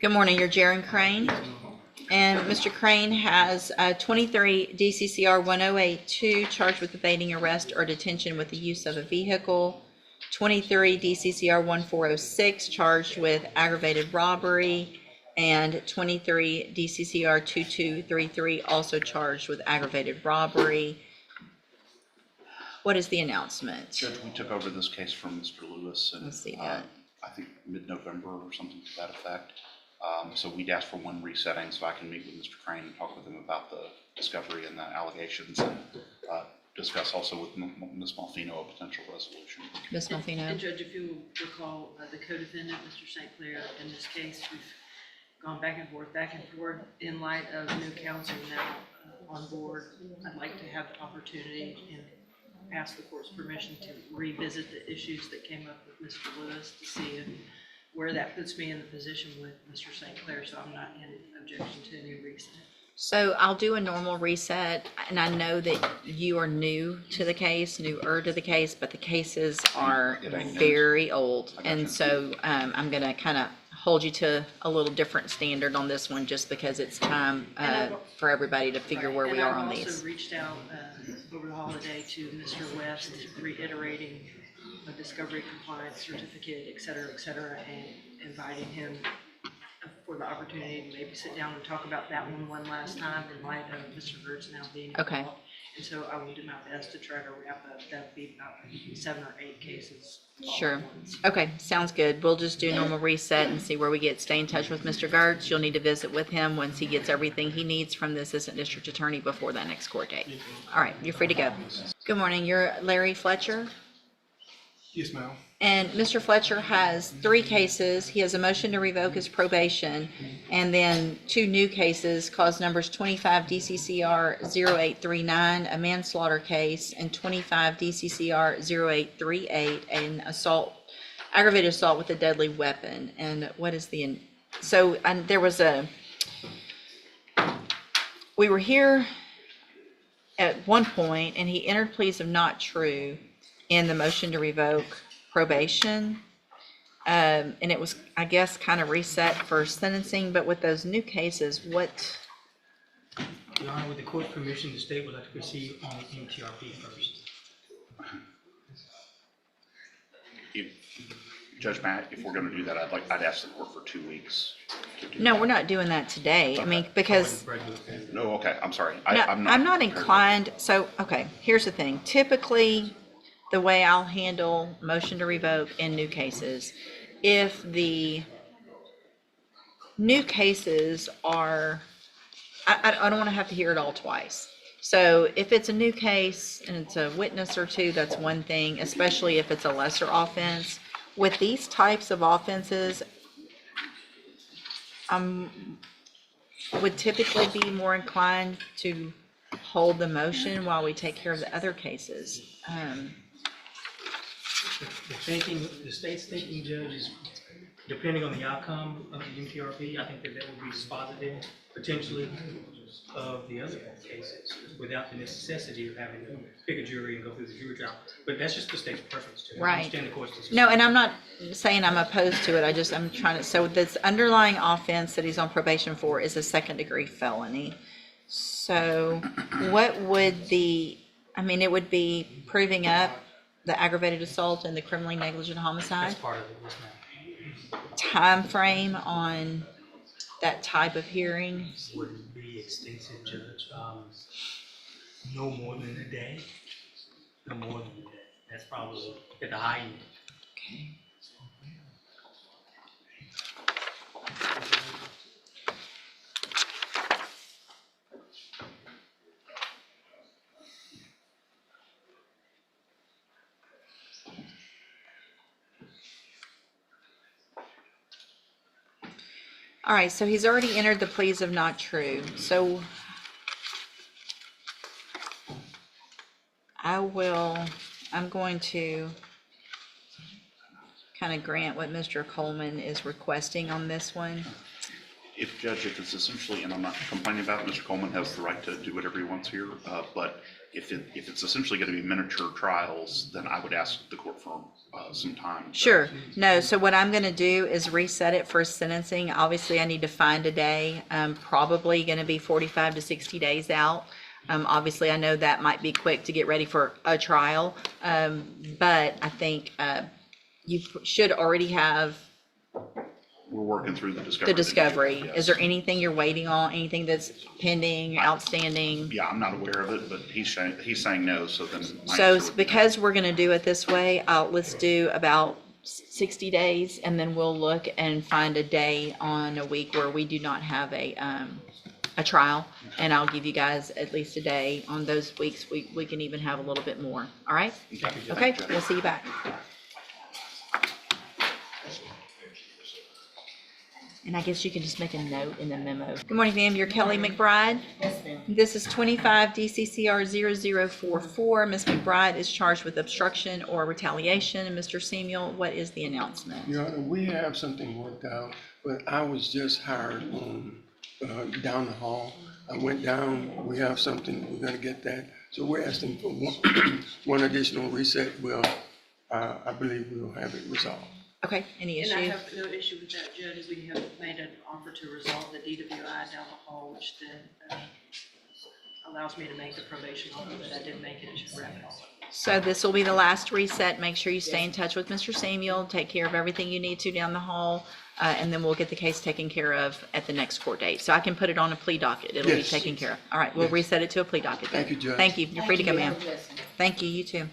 Good morning, you're Jaron Crane. And Mr. Crane has 23 DCCR 1082 charged with evading arrest or detention with the use of a vehicle. 23 DCCR 1406 charged with aggravated robbery. And 23 DCCR 2233 also charged with aggravated robbery. What is the announcement? Judge, we took over this case from Mr. Lewis and Let's see that. I think mid-November or something to that effect. So we'd asked for one resetting so I can meet with Mr. Crane and talk with him about the discovery and the allegations and discuss also with Ms. Malfino a potential resolution. Ms. Malfino? And Judge, if you recall, the co-defendant, Mr. St. Clair, in this case, we've gone back and forth. In light of new counsel now on board, I'd like to have the opportunity and ask the court's permission to revisit the issues that came up with Mr. Lewis to see where that puts me in the position with Mr. St. Clair, so I'm not in objection to any reset. So I'll do a normal reset, and I know that you are newer to the case, but the cases are very old. And so I'm going to kind of hold you to a little different standard on this one just because it's time for everybody to figure where we are on these. I also reached out over the holiday to Mr. West, reiterating a discovery compliance certificate, et cetera, and inviting him for the opportunity to maybe sit down and talk about that one last time in light of Mr. Bird's now being involved. Okay. And so I will do my best to try to wrap up. That would be about 7 or 8 cases. Sure. Okay, sounds good. We'll just do normal reset and see where we get. Stay in touch with Mr. Gertz. You'll need to visit with him once he gets everything he needs from the assistant district attorney before that next court date. All right, you're free to go. Good morning. You're Larry Fletcher? Yes, ma'am. And Mr. Fletcher has 3 cases. He has a motion to revoke his probation, and then 2 new cases, cause numbers 25 DCCR 0839, a manslaughter case, and 25 DCCR 0838, an aggravated assault with a deadly weapon. And what is the, we were here at one point, and he entered pleas of not true in the motion to revoke probation, and it was, I guess, kind of reset for sentencing. But with those new cases, what? Your Honor, with the court's permission, the state would like to proceed on the MTRP first. Judge Matt, if we're going to do that, I'd ask the court for 2 weeks. No, we're not doing that today. I mean, because No, okay, I'm sorry. I'm not inclined. So, okay, here's the thing. Typically, the way I'll handle motion to revoke in new cases, if the new cases are, I don't want to have to hear it all twice. So if it's a new case and it's a witness or 2, that's one thing, especially if it's a lesser offense. With these types of offenses, would typically be more inclined to hold the motion while we take care of the other cases. The state's thinking, Judge, is depending on the outcome of the MTRP, I think that would be dispositive potentially of the other cases without the necessity of having to pick a jury and go through the jury trial. But that's just the state's preference to Right. understand the court's decision. No, and I'm not saying I'm opposed to it. I'm trying to, so this underlying offense that he's on probation for is a 2nd-degree felony. So what would it would be proving up the aggravated assault and the criminally negligent homicide? That's part of it, yes, ma'am. Time frame on that type of hearing? Wouldn't be extensive, Judge. No more than a day. No more than a day. That's probably at the high end. Okay. All right, so he's already entered the pleas of not true. So I'm going to kind of grant what Mr. Coleman is requesting on this one. If it's essentially, and I'm not complaining about it, Mr. Coleman has the right to do whatever he wants here, but if it's essentially gonna be miniature trials, then I would ask the court for, some time. Sure. No, so what I'm gonna do is reset it for sentencing. Obviously, I need to find a day, probably gonna be 45 to 60 days out. Obviously, I know that might be quick to get ready for a trial, but I think, you should already have We're working through the discovery. the discovery. Yes. Is there anything you're waiting on, anything that's pending, outstanding? Yeah, I'm not aware of it, but he's saying no, so then. my So answer would be no. because we're gonna do it this way, let's do about 60 days, and then we'll look and find a day on a week where we do not have a trial, and I'll give you guys at least a day. On those weeks, we can even have a little bit more, all right? Okay, we'll see you back. And I guess you can just make a note in the memo. Good morning, ma'am. You're Kelly McBride? Yes, ma'am. This is 25 DCCR 0044. Ms. McBride is charged with obstruction or retaliation. And Mr. Samuel, what is the announcement? Your Honor, we have something worked out, but I was just hired on, down the hall. I went down, we have something, we're gonna get that. So we're asking for one additional reset. Well, I believe we'll have it resolved. Okay, any And I issue? have no issue with that, Judge. We have made an offer to resolve the DWI down the hall, which then allows me to make the probation offer that I did make it. It should wrap it all up. So this will be the last reset. Make sure you stay in touch with Mr. Samuel. Take care of everything you need to down the hall. And then we'll get the case taken care of at the next court date. So I can put it on a plea docket. It'll be Yes. taken care of. All right, we'll Yes. reset it to a plea docket then. Thank you, Judge. Thank you. You're free to go, ma'am. Have a blessing. Thank you, you too.